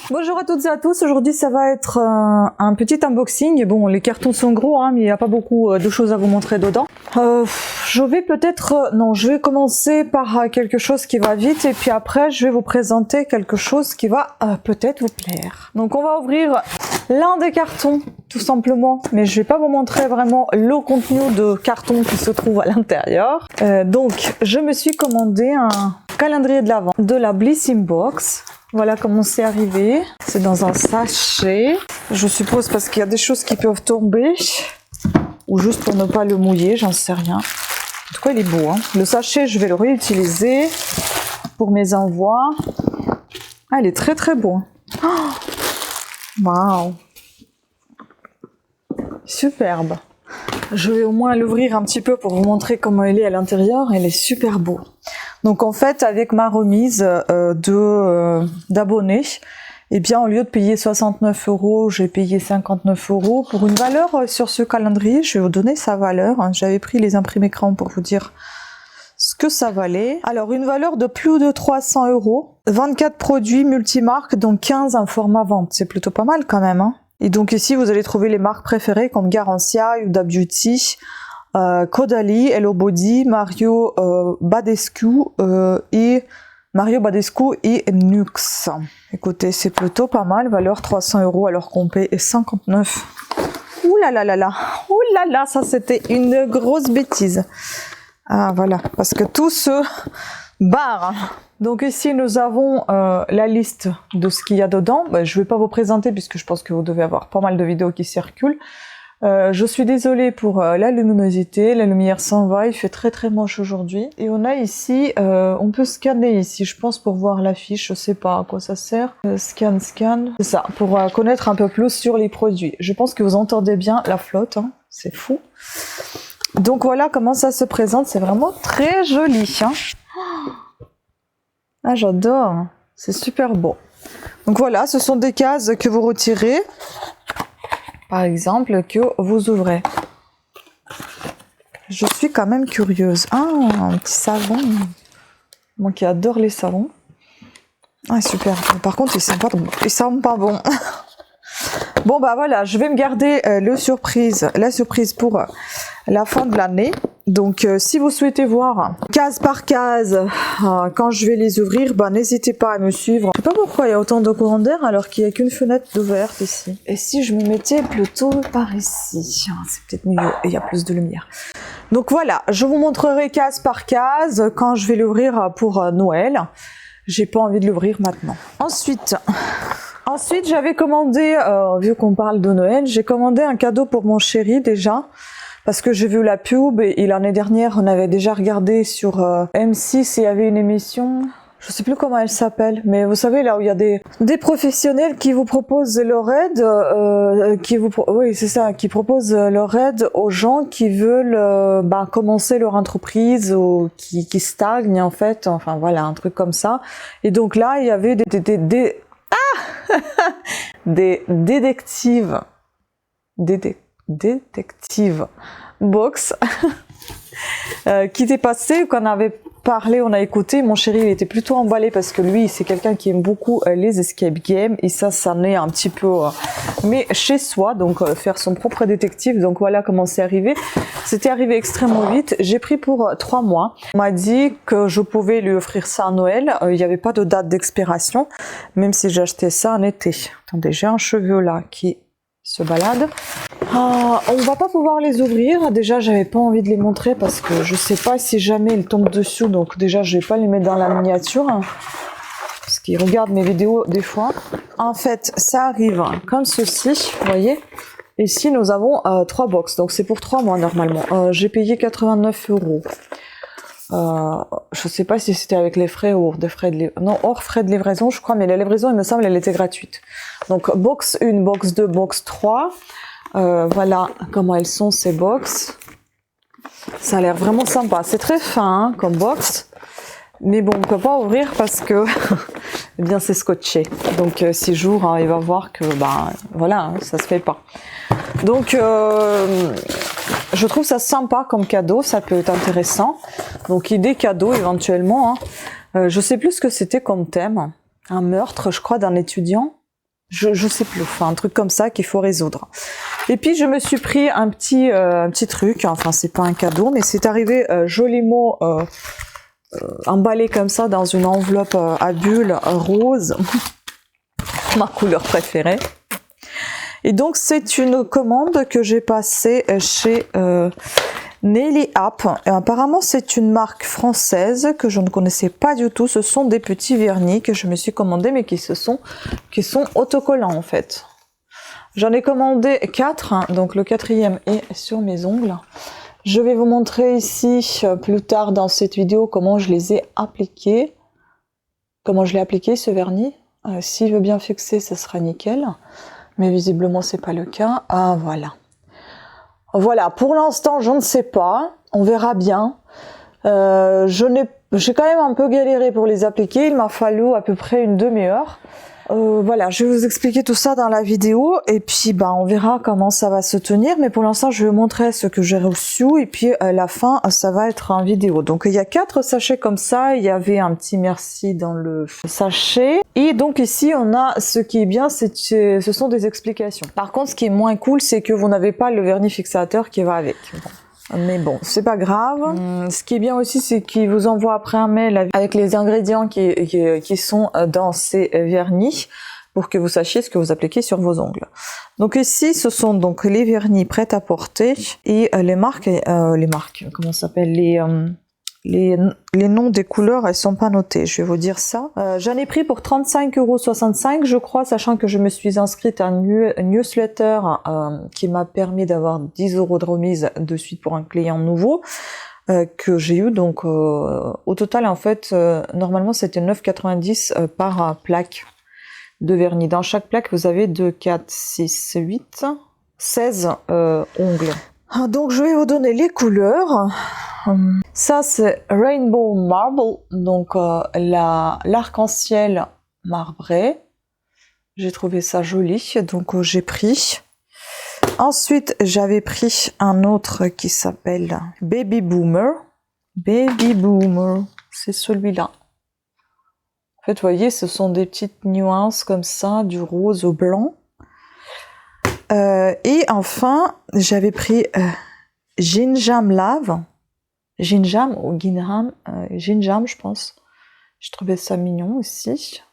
Bonjour à toutes et à tous, aujourd'hui ça va être un petit unboxing. Bon, les cartons sont gros, hein, mais il n'y a pas beaucoup de choses à vous montrer dedans. Je vais peut-être... non, je vais commencer par quelque chose qui va vite et puis après je vais vous présenter quelque chose qui va peut-être vous plaire. Donc on va ouvrir l'un des cartons, tout simplement, mais je vais pas vous montrer vraiment le contenu de carton qui se trouve à l'intérieur. Donc je me suis commandé un calendrier de l'Avent de la Blissim Box. Voilà comment c'est arrivé. C'est dans un sachet. Je suppose parce qu'il y a des choses qui peuvent tomber. Ou juste pour ne pas le mouiller, j'en sais rien. En tout cas, il est beau. Hein. Le sachet, je vais le réutiliser pour mes envois. Ah, il est très très beau. Waouh! Superbe. Je vais au moins l'ouvrir un petit peu pour vous montrer comment il est à l'intérieur. Il est super beau. Donc en fait, avec ma remise d'abonnés, eh bien au lieu de payer 69 €, j'ai payé 59 € pour une valeur sur ce calendrier. Je vais vous donner sa valeur. J'avais pris les imprimés écran pour vous dire ce que ça valait. Alors une valeur de plus de 300 €, 24 produits multimarques, donc 15 en format vente. C'est plutôt pas mal quand même. Hein. Et donc ici, vous allez trouver les marques préférées comme Garancia, Huda Beauty, Caudalie, Hello Body, Mario Badescu et Nux. Écoutez, c'est plutôt pas mal, valeur 300 € alors qu'on paye 59. Ouh là là là là, ouh là là, ça c'était une grosse bêtise. Ah voilà, parce que tout se barre. Donc ici nous avons la liste de ce qu'il y a dedans. Je ne vais pas vous présenter puisque je pense que vous devez avoir pas mal de vidéos qui circulent. Je suis désolée pour la luminosité, la lumière s'en va, il fait très très moche aujourd'hui. Et on a ici, on peut scanner ici, je pense pour voir l'affiche, je sais pas à quoi ça sert. Scan, c'est ça, pour connaître un peu plus sur les produits. Je pense que vous entendez bien la flotte, hein, c'est fou. Donc voilà comment ça se présente, c'est vraiment très joli. Hein. Ah j'adore, c'est super beau. Donc voilà, ce sont des cases que vous retirez. Par exemple, que vous ouvrez. Je suis quand même curieuse. Ah, un petit savon. Moi qui adore les savons. Ah, super. Par contre, ils sentent pas bon. Bon, bah voilà, je vais me garder la surprise pour la fin de l'année. Donc, si vous souhaitez voir case par case quand je vais les ouvrir, bah, n'hésitez pas à me suivre. Je sais pas pourquoi il y a autant de courant d'air alors qu'il n'y a qu'une fenêtre ouverte ici. Et si je me mettais plutôt par ici, c'est peut-être mieux, et il y a plus de lumière. Donc voilà, je vous montrerai case par case quand je vais l'ouvrir pour Noël. J'ai pas envie de l'ouvrir maintenant. Ensuite, j'avais commandé, vu qu'on parle de Noël, j'ai commandé un cadeau pour mon chéri déjà. Parce que j'ai vu la pub et l'année dernière, on avait déjà regardé sur M6 et il y avait une émission, je sais plus comment elle s'appelle, mais vous savez là où il y a des professionnels qui vous proposent leur aide, oui c'est ça, qui proposent leur aide aux gens qui veulent commencer leur entreprise ou qui stagnent en fait, enfin voilà, un truc comme ça. Et donc là, il y avait des détective box qui était passé, qu'on avait parlé, on a écouté. Mon chéri il était plutôt emballé parce que lui c'est quelqu'un qui aime beaucoup les escape games et ça est un petit peu mais chez soi, donc faire son propre détective. Donc voilà comment c'est arrivé. C'était arrivé extrêmement vite. J'ai pris pour 3 mois. On m'a dit que je pouvais lui offrir ça à Noël. Il n'y avait pas de date d'expiration, même si j'ai acheté ça en été. Attendez, j'ai un cheveu là qui se balade. On va pas pouvoir les ouvrir. Déjà, j'avais pas envie de les montrer parce que je sais pas si jamais ils tombent dessus. Donc déjà, je vais pas les mettre dans la miniature parce qu'ils regardent mes vidéos des fois. En fait, ça arrive comme ceci, vous voyez. Ici, nous avons 3 box. Donc c'est pour 3 mois normalement. J'ai payé 89 €. Je sais pas si c'était avec les frais ou des frais de livraison. Non, hors frais de livraison, je crois, mais la livraison, il me semble, elle était gratuite. Donc, box 1, box 2, box 3. Voilà comment elles sont, ces box. Ça a l'air vraiment sympa. C'est très fin hein, comme box. Mais bon, on ne peut pas ouvrir parce que eh bien, c'est scotché. Donc, 6 jours, hein, il va voir que, voilà, hein, ça se fait pas. Donc, je trouve ça sympa comme cadeau, ça peut être intéressant. Donc, idée cadeau éventuellement. Hein. Je sais plus ce que c'était comme thème. Un meurtre, je crois, d'un étudiant. je sais plus, enfin un truc comme ça qu'il faut résoudre. Et puis je me suis pris un petit truc, enfin c'est pas un cadeau, mais c'est arrivé joliment emballé comme ça dans une enveloppe à bulles rose, ma couleur préférée. Et donc c'est une commande que j'ai passée chez Naily App. Et apparemment c'est une marque française que je ne connaissais pas du tout. Ce sont des petits vernis que je me suis commandés mais qui sont autocollants en fait. J'en ai commandé 4, hein, donc le 4e est sur mes ongles. Je vais vous montrer ici plus tard dans cette vidéo comment je les ai appliqués. Comment je l'ai appliqué ce vernis. S'il veut bien fixer, ce sera nickel. Mais visiblement c'est pas le cas. Ah voilà. Voilà, pour l'instant, je ne sais pas. On verra bien. J'ai quand même un peu galéré pour les appliquer. Il m'a fallu à peu près une demi-heure. Voilà, je vais vous expliquer tout ça dans la vidéo. Et puis, on verra comment ça va se tenir. Mais pour l'instant, je vais vous montrer ce que j'ai reçu. Et puis, à la fin, ça va être en vidéo. Donc, il y a 4 sachets comme ça. Il y avait un petit merci dans le sachet. Et donc, ici, on a ce qui est bien, ce sont des explications. Par contre, ce qui est moins cool, c'est que vous n'avez pas le vernis fixateur qui va avec. Bon. Mais bon, c'est pas grave. Ce qui est bien aussi, c'est qu'il vous envoie après un mail avec les ingrédients qui sont dans ces vernis pour que vous sachiez ce que vous appliquez sur vos ongles. Donc ici, ce sont donc les vernis prêts à porter et les marques, comment ça s'appelle, les noms des couleurs, elles sont pas notées, je vais vous dire ça. J'en ai pris pour 35,65 €, je crois, sachant que je me suis inscrite à un newsletter qui m'a permis d'avoir 10 € de remise de suite pour un client nouveau que j'ai eu. Donc au total, en fait, normalement c'était 9,90 € par plaque de vernis. Dans chaque plaque, vous avez 2, 4, 6, 8, 16 ongles. Donc je vais vous donner les couleurs. Ça c'est Rainbow Marble, donc l'arc-en-ciel marbré. J'ai trouvé ça joli, donc j'ai pris. Ensuite j'avais pris un autre qui s'appelle Baby Boomer. Baby Boomer, c'est celui-là. En fait, vous voyez, ce sont des petites nuances comme ça, du rose au blanc. Et enfin, j'avais pris Gingham Lave. Gingham ou Gingham, Gingham, je pense. Je trouvais ça mignon aussi.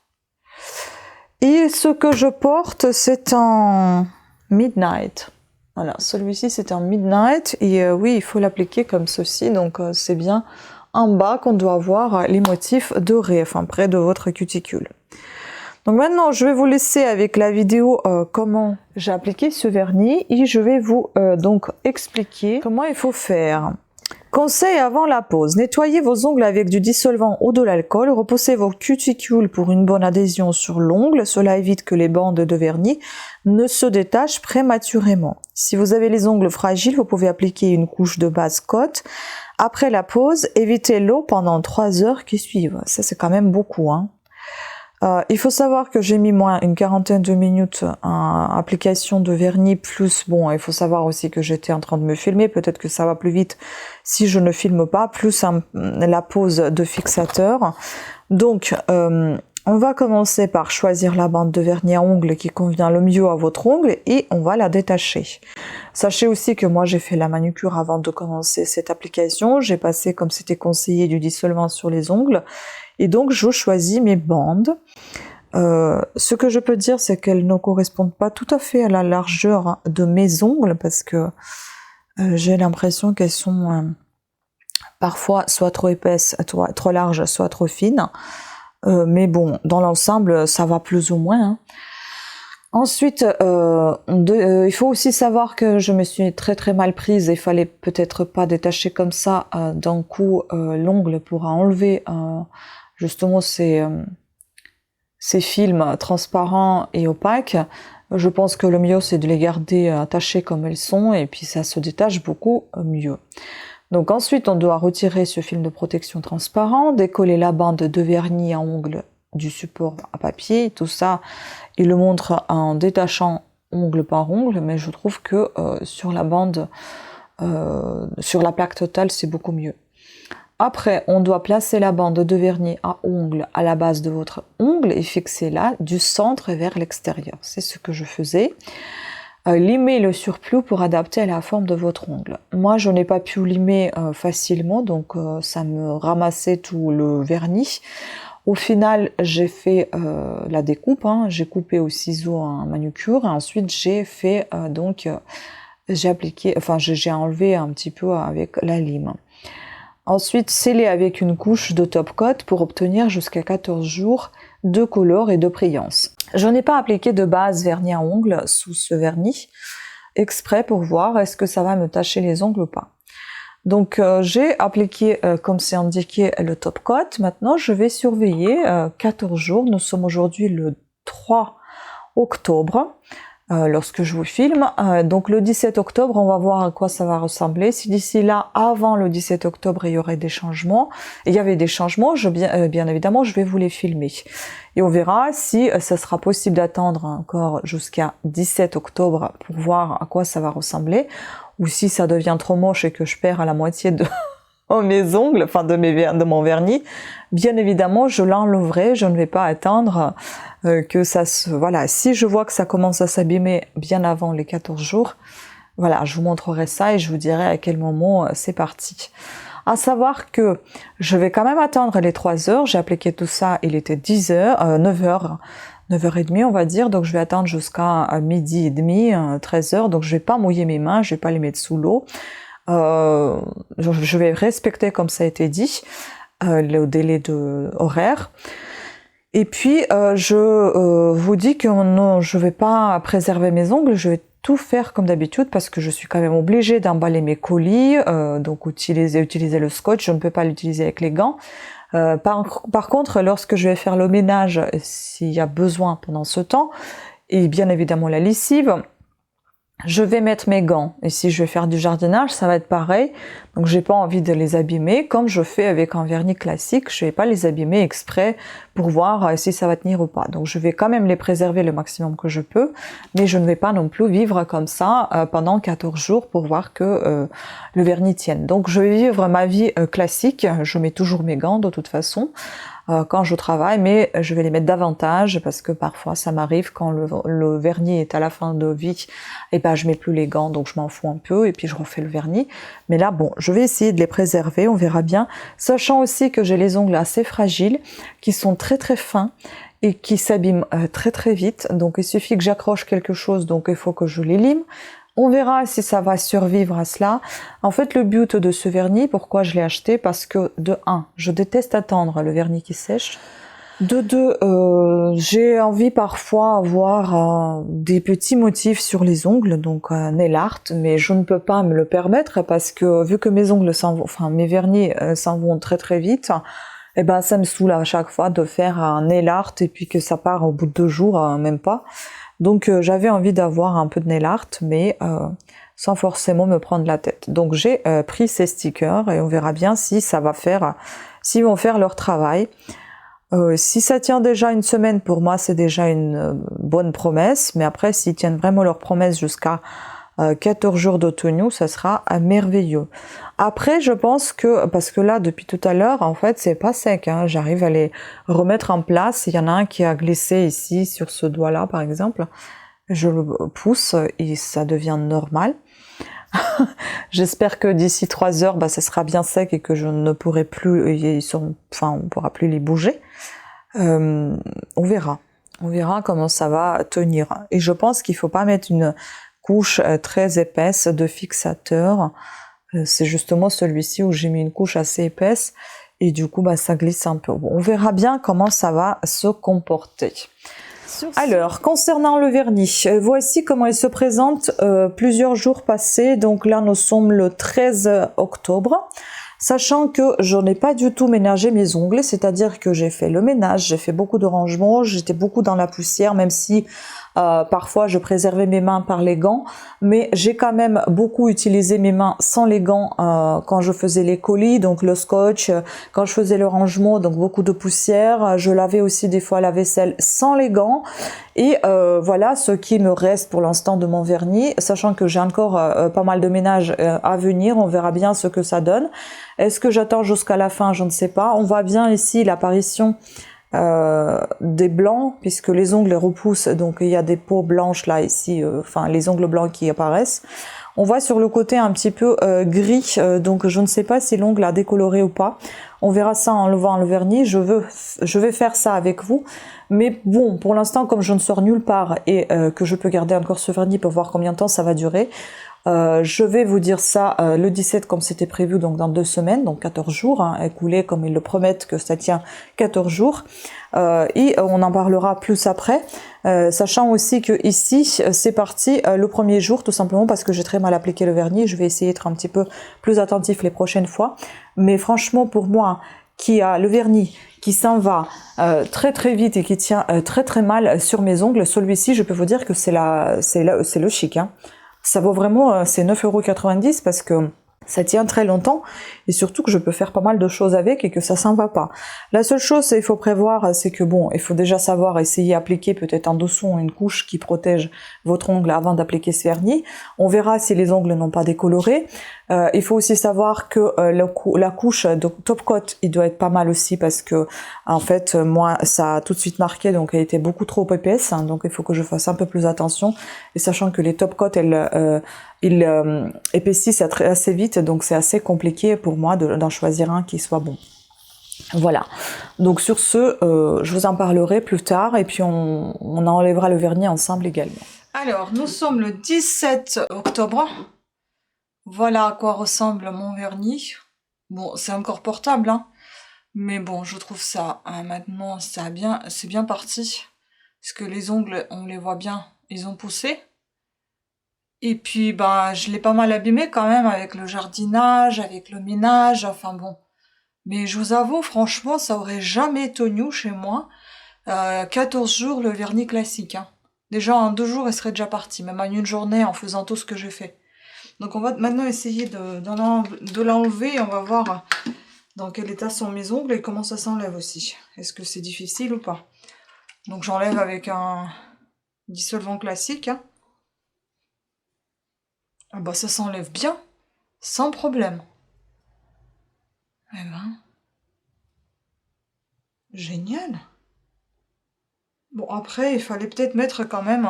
Et ce que je porte, c'est en Midnight. Voilà, celui-ci, c'est en Midnight. Et oui, il faut l'appliquer comme ceci. Donc, c'est bien en bas qu'on doit avoir les motifs dorés, enfin près de votre cuticule. Donc maintenant, je vais vous laisser avec la vidéo comment j'ai appliqué ce vernis et je vais vous donc expliquer comment il faut faire. Conseil avant la pose. Nettoyez vos ongles avec du dissolvant ou de l'alcool. Repoussez vos cuticules pour une bonne adhésion sur l'ongle. Cela évite que les bandes de vernis ne se détachent prématurément. Si vous avez les ongles fragiles, vous pouvez appliquer une couche de base cotte. Après la pose, évitez l'eau pendant 3 heures qui suivent. Ça, c'est quand même beaucoup, hein. Il faut savoir que j'ai mis moins une quarantaine de minutes en application de vernis plus, bon, il faut savoir aussi que j'étais en train de me filmer, peut-être que ça va plus vite si je ne filme pas, plus la pose de fixateur. Donc, on va commencer par choisir la bande de vernis à ongles qui convient le mieux à votre ongle et on va la détacher. Sachez aussi que moi j'ai fait la manucure avant de commencer cette application, j'ai passé comme c'était conseillé du dissolvant sur les ongles. Et donc, je choisis mes bandes. Ce que je peux dire, c'est qu'elles ne correspondent pas tout à fait à la largeur de mes ongles parce que j'ai l'impression qu'elles sont parfois soit trop épaisses, trop larges, soit trop fines. Mais bon, dans l'ensemble, ça va plus ou moins, hein. Ensuite, il faut aussi savoir que je me suis très mal prise. Il fallait peut-être pas détacher comme ça d'un coup l'ongle pour enlever justement ces films transparents et opaques. Je pense que le mieux c'est de les garder attachés comme elles sont et puis ça se détache beaucoup mieux. Donc ensuite on doit retirer ce film de protection transparent, décoller la bande de vernis à ongles du support à papier, tout ça il le montre en détachant ongle par ongle, mais je trouve que sur la bande, sur la plaque totale c'est beaucoup mieux. Après, on doit placer la bande de vernis à ongles à la base de votre ongle et fixer là du centre vers l'extérieur. C'est ce que je faisais. Limer le surplus pour adapter à la forme de votre ongle. Moi, je n'ai pas pu limer facilement, donc ça me ramassait tout le vernis. Au final, j'ai fait la découpe, hein. J'ai coupé au ciseau en manucure, et ensuite j'ai fait j'ai appliqué, enfin j'ai enlevé un petit peu avec la lime. Ensuite, sceller avec une couche de top coat pour obtenir jusqu'à 14 jours de color et de brillance. Je n'ai pas appliqué de base vernis à ongles sous ce vernis, exprès pour voir est-ce que ça va me tacher les ongles ou pas. Donc j'ai appliqué, comme c'est indiqué, le top coat. Maintenant, je vais surveiller 14 jours. Nous sommes aujourd'hui le 3 octobre. Lorsque je vous filme. Donc le 17 octobre, on va voir à quoi ça va ressembler. Si d'ici là, avant le 17 octobre, il y aurait des changements, il y avait des changements, bien évidemment, je vais vous les filmer. Et on verra si ça sera possible d'attendre encore jusqu'à 17 octobre pour voir à quoi ça va ressembler, ou si ça devient trop moche et que je perds à la moitié de mes ongles, enfin de mon vernis. Bien évidemment, je l'enlèverai, je ne vais pas attendre que ça se... Voilà, si je vois que ça commence à s'abîmer bien avant les 14 jours, voilà, je vous montrerai ça et je vous dirai à quel moment c'est parti. À savoir que je vais quand même attendre les 3 heures, j'ai appliqué tout ça, il était 10 heures, 9 heures, 9h30 on va dire, donc je vais attendre jusqu'à midi et demi, 13 heures, donc je vais pas mouiller mes mains, je vais pas les mettre sous l'eau. Je vais respecter, comme ça a été dit, le délai horaire. Et puis, je vous dis que non, je vais pas préserver mes ongles, je vais tout faire comme d'habitude parce que je suis quand même obligée d'emballer mes colis, donc utiliser le scotch, je ne peux pas l'utiliser avec les gants. Par contre, lorsque je vais faire le ménage, s'il y a besoin pendant ce temps, et bien évidemment la lessive, je vais mettre mes gants, et si je vais faire du jardinage, ça va être pareil, donc j'ai pas envie de les abîmer, comme je fais avec un vernis classique, je vais pas les abîmer exprès pour voir si ça va tenir ou pas. Donc je vais quand même les préserver le maximum que je peux, mais je ne vais pas non plus vivre comme ça pendant 14 jours pour voir que le vernis tienne. Donc je vais vivre ma vie classique, je mets toujours mes gants de toute façon, quand je travaille, mais je vais les mettre davantage parce que parfois ça m'arrive quand le vernis est à la fin de vie, et ben je mets plus les gants, donc je m'en fous un peu et puis je refais le vernis. Mais là bon, je vais essayer de les préserver, on verra bien, sachant aussi que j'ai les ongles assez fragiles, qui sont très très fins et qui s'abîment très très vite, donc il suffit que j'accroche quelque chose, donc il faut que je les lime. On verra si ça va survivre à cela. En fait, le but de ce vernis, pourquoi je l'ai acheté? Parce que, de 1, je déteste attendre le vernis qui sèche. De 2, j'ai envie parfois avoir des petits motifs sur les ongles, donc nail art, mais je ne peux pas me le permettre parce que vu que mes ongles s'en vont, enfin mes vernis s'en vont très très vite, et ben ça me saoule à chaque fois de faire un nail art et puis que ça part au bout de 2 jours, même pas. Donc j'avais envie d'avoir un peu de nail art, mais sans forcément me prendre la tête. Donc j'ai pris ces stickers et on verra bien si ça va faire, s'ils vont faire leur travail. Si ça tient déjà une semaine, pour moi c'est déjà une bonne promesse, mais après s'ils tiennent vraiment leur promesse jusqu'à 14 jours de tenue, ça sera merveilleux. Après, je pense que, parce que là, depuis tout à l'heure, en fait, c'est pas sec, hein, j'arrive à les remettre en place. Il y en a un qui a glissé ici, sur ce doigt-là, par exemple. Je le pousse et ça devient normal. J'espère que d'ici 3 heures, ça sera bien sec et que je ne pourrai plus, on pourra plus les bouger. On verra. On verra comment ça va tenir. Et je pense qu'il faut pas mettre une couche très épaisse de fixateur. C'est justement celui-ci où j'ai mis une couche assez épaisse et du coup ça glisse un peu. Bon, on verra bien comment ça va se comporter. Alors, concernant le vernis, voici comment il se présente plusieurs jours passés. Donc là, nous sommes le 13 octobre. Sachant que je n'ai pas du tout ménagé mes ongles, c'est-à-dire que j'ai fait le ménage, j'ai fait beaucoup de rangements, j'étais beaucoup dans la poussière, même si Parfois, je préservais mes mains par les gants, mais j'ai quand même beaucoup utilisé mes mains sans les gants quand je faisais les colis, donc le scotch, quand je faisais le rangement, donc beaucoup de poussière. Je lavais aussi des fois la vaisselle sans les gants. Et voilà ce qui me reste pour l'instant de mon vernis, sachant que j'ai encore pas mal de ménage à venir. On verra bien ce que ça donne. Est-ce que j'attends jusqu'à la fin? Je ne sais pas. On voit bien ici l'apparition des blancs, puisque les ongles repoussent, donc il y a des peaux blanches là ici, enfin les ongles blancs qui apparaissent. On voit sur le côté un petit peu gris, donc je ne sais pas si l'ongle a décoloré ou pas. On verra ça en levant le vernis. Je vais faire ça avec vous. Mais bon, pour l'instant, comme je ne sors nulle part et que je peux garder encore ce vernis pour voir combien de temps ça va durer, je vais vous dire ça le 17 comme c'était prévu, donc dans 2 semaines, donc 14 jours, hein, écoulés comme ils le promettent que ça tient 14 jours. Et on en parlera plus après, sachant aussi que ici c'est parti le premier jour, tout simplement parce que j'ai très mal appliqué le vernis. Je vais essayer d'être un petit peu plus attentif les prochaines fois, mais franchement pour moi qui a le vernis qui s'en va très très vite et qui tient très très mal sur mes ongles, celui-ci je peux vous dire que c'est le chic, hein. Ça vaut vraiment, c'est 9,90 € parce que ça tient très longtemps et surtout que je peux faire pas mal de choses avec et que ça s'en va pas. La seule chose il faut prévoir, c'est que bon, il faut déjà savoir essayer d'appliquer peut-être en dessous une couche qui protège votre ongle avant d'appliquer ce vernis. On verra si les ongles n'ont pas décoloré. Il faut aussi savoir que la couche de top coat, il doit être pas mal aussi parce que en fait moi ça a tout de suite marqué, donc elle était beaucoup trop épaisse, hein, donc il faut que je fasse un peu plus attention. Et sachant que les top coat ils épaississent assez vite, donc c'est assez compliqué pour moi d'en choisir un qui soit bon. Voilà, donc sur ce, je vous en parlerai plus tard et puis on enlèvera le vernis ensemble également. Alors, nous sommes le 17 octobre. Voilà à quoi ressemble mon vernis. Bon, c'est encore portable, hein, mais bon, je trouve ça, hein, maintenant, c'est bien parti. Parce que les ongles, on les voit bien, ils ont poussé. Et puis, bah, je l'ai pas mal abîmé quand même avec le jardinage, avec le ménage, enfin bon. Mais je vous avoue, franchement, ça aurait jamais tenu chez moi. 14 jours le vernis classique, hein. Déjà, en 2 jours, il serait déjà parti, même en une journée, en faisant tout ce que j'ai fait. Donc on va maintenant essayer de l'enlever et on va voir dans quel état sont mes ongles et comment ça s'enlève aussi. Est-ce que c'est difficile ou pas? Donc j'enlève avec un dissolvant classique, hein. Ah bah ça s'enlève bien, sans problème. Eh ben, génial. Bon après, il fallait peut-être mettre quand même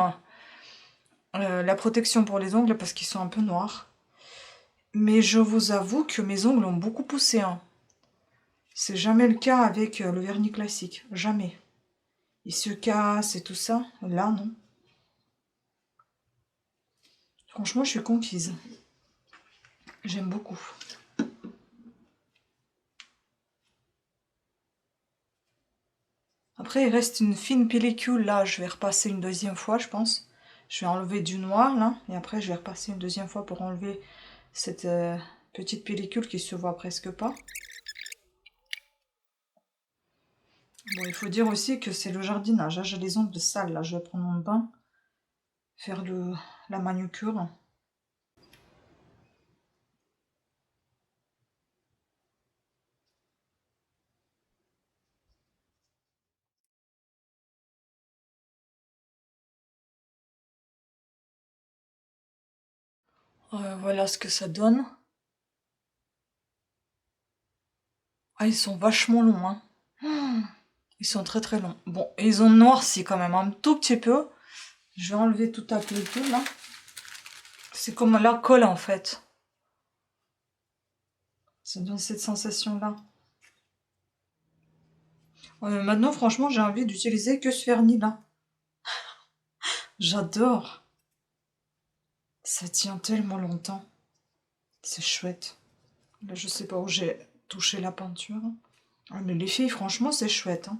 la protection pour les ongles parce qu'ils sont un peu noirs. Mais je vous avoue que mes ongles ont beaucoup poussé, hein. C'est jamais le cas avec le vernis classique, jamais. Il se casse et tout ça. Là, non. Franchement, je suis conquise. J'aime beaucoup. Après, il reste une fine pellicule. Là, je vais repasser une deuxième fois, je pense. Je vais enlever du noir, là. Et après, je vais repasser une deuxième fois pour enlever cette petite pellicule qui se voit presque pas. Bon, il faut dire aussi que c'est le jardinage. Là, j'ai les ongles sales. Là, je vais prendre mon bain. Faire la manucure. Voilà ce que ça donne. Ah, ils sont vachement longs, hein. Ils sont très très longs. Bon, et ils ont noirci quand même un tout petit peu. Je vais enlever tout à pellicule, là. C'est comme la colle, en fait. Ça donne cette sensation-là. Maintenant, franchement, j'ai envie d'utiliser que ce vernis-là. J'adore. Ça tient tellement longtemps. C'est chouette. Là, je sais pas où j'ai touché la peinture. Ah, mais les filles, franchement, c'est chouette, hein.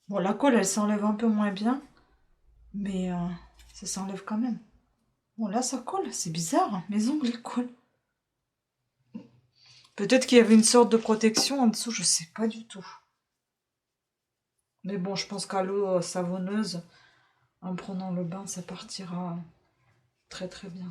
Bon, la colle, elle s'enlève un peu moins bien. Mais ça s'enlève quand même. Bon, là, ça colle. C'est bizarre, hein. Mes ongles, ils collent. Peut-être qu'il y avait une sorte de protection en dessous, je sais pas du tout. Mais bon, je pense qu'à l'eau savonneuse, en prenant le bain, ça partira très très bien.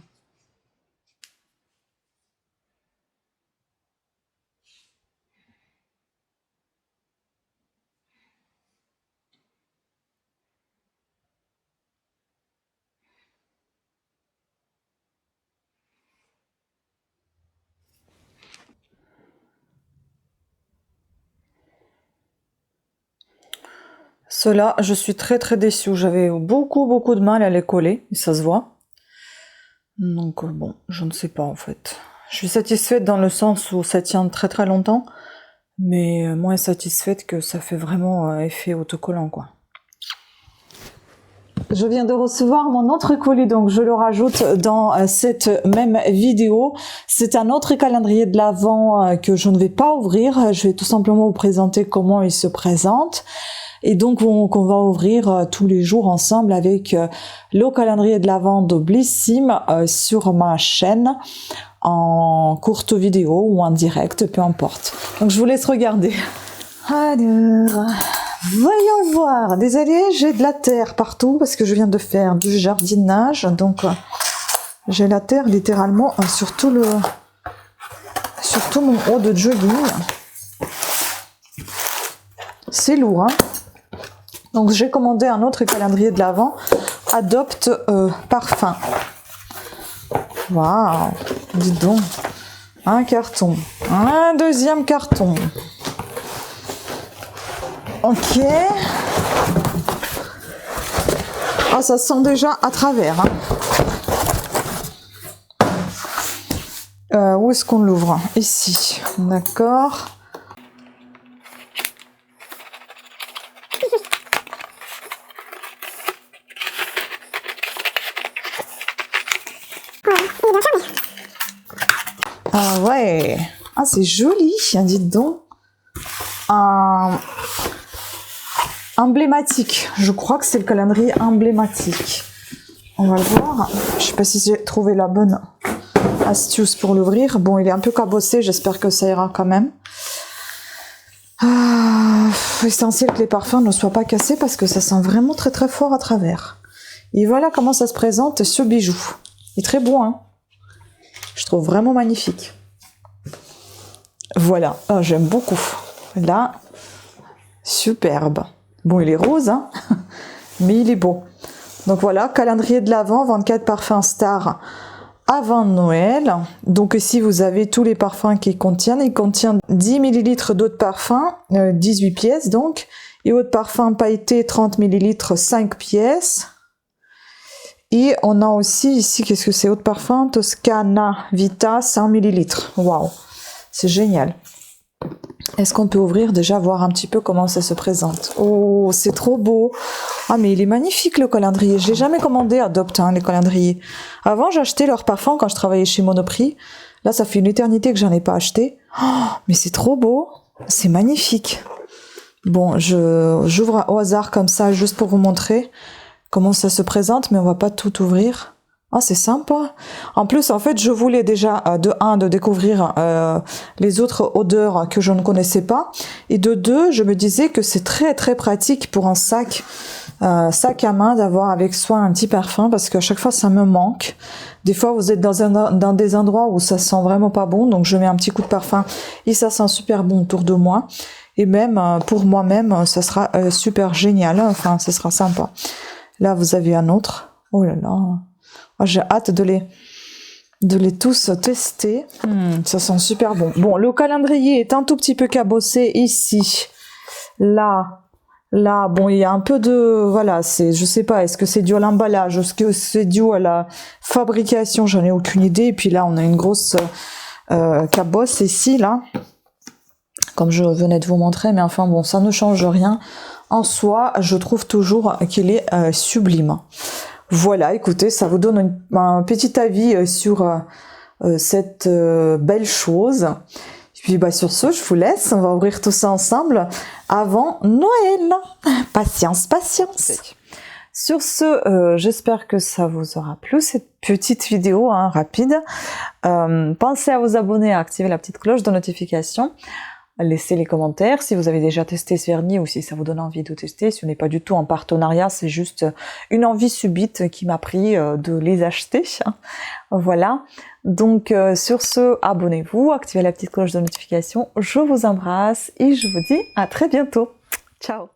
Ceux-là, je suis très très déçue. J'avais beaucoup de mal à les coller, et ça se voit. Donc bon, je ne sais pas en fait. Je suis satisfaite dans le sens où ça tient très très longtemps, mais moins satisfaite que ça fait vraiment effet autocollant quoi. Je viens de recevoir mon autre colis, donc je le rajoute dans cette même vidéo. C'est un autre calendrier de l'Avent que je ne vais pas ouvrir. Je vais tout simplement vous présenter comment il se présente. Et donc qu'on va ouvrir tous les jours ensemble avec le calendrier de l'Avent de Blissim sur ma chaîne en courte vidéo ou en direct, peu importe. Donc je vous laisse regarder. Alors, voyons voir. Désolée, j'ai de la terre partout parce que je viens de faire du jardinage. Donc j'ai la terre littéralement sur tout mon haut de jogging. C'est lourd, hein. Donc j'ai commandé un autre calendrier de l'Avent, Adopte Parfum. Waouh, dis donc. Un carton, un deuxième carton. Ok. Ah, ça sent déjà à travers. Hein. Où est-ce qu'on l'ouvre? Ici. D'accord. Ah ouais. Ah, c'est joli, dites donc. Emblématique. Je crois que c'est le calendrier emblématique. On va le voir. Je sais pas si j'ai trouvé la bonne astuce pour l'ouvrir. Bon, il est un peu cabossé. J'espère que ça ira quand même. Essentiel que les parfums ne soient pas cassés parce que ça sent vraiment très très fort à travers. Et voilà comment ça se présente ce bijou. Il est très beau, hein. Je trouve vraiment magnifique. Voilà, oh, j'aime beaucoup. Là, superbe. Bon, il est rose, hein, mais il est beau. Donc voilà, calendrier de l'Avent, 24 parfums stars avant Noël. Donc ici, vous avez tous les parfums qu'il contient. Il contient 10 ml d'eau de parfum, 18 pièces donc. Et eau de parfum pailleté, 30 ml, 5 pièces. Et on a aussi ici, qu'est-ce que c'est? Eau de parfum Toscana Vita, 100 ml. Waouh, c'est génial. Est-ce qu'on peut ouvrir déjà, voir un petit peu comment ça se présente? Oh, c'est trop beau. Ah, mais il est magnifique le calendrier. Je l'ai jamais commandé Adopte, hein, les calendriers. Avant, j'achetais leurs parfums quand je travaillais chez Monoprix. Là, ça fait une éternité que j'en ai pas acheté. Oh, mais c'est trop beau. C'est magnifique. Bon, j'ouvre au hasard comme ça, juste pour vous montrer comment ça se présente, mais on va pas tout ouvrir. Ah, c'est sympa. En plus, en fait, je voulais déjà, de découvrir les autres odeurs que je ne connaissais pas. Et de deux, je me disais que c'est très, très pratique pour un sac à main d'avoir avec soi un petit parfum parce qu'à chaque fois, ça me manque. Des fois, vous êtes dans des endroits où ça sent vraiment pas bon. Donc, je mets un petit coup de parfum et ça sent super bon autour de moi. Et même, pour moi-même, ça sera super génial. Enfin, ça sera sympa. Là, vous avez un autre. Oh là là. Oh, j'ai hâte de les tous tester. Ça sent super bon. Bon, le calendrier est un tout petit peu cabossé ici. Là, bon, il y a un peu de... Voilà, je sais pas, est-ce que c'est dû à l'emballage? Est-ce que c'est dû à la fabrication? J'en ai aucune idée. Et puis là, on a une grosse cabosse ici, là. Comme je venais de vous montrer. Mais enfin, bon, ça ne change rien. En soi, je trouve toujours qu'il est sublime. Voilà, écoutez, ça vous donne un petit avis sur cette belle chose. Et puis sur ce, je vous laisse, on va ouvrir tout ça ensemble avant Noël. Patience, patience. Sur ce, j'espère que ça vous aura plu, cette petite vidéo rapide. Pensez à vous abonner, à activer la petite cloche de notification. laissez les commentaires si vous avez déjà testé ce vernis ou si ça vous donne envie de tester. Ce n'est pas du tout un partenariat, c'est juste une envie subite qui m'a pris de les acheter. Voilà. Donc sur ce, abonnez-vous, activez la petite cloche de notification. Je vous embrasse et je vous dis à très bientôt. Ciao!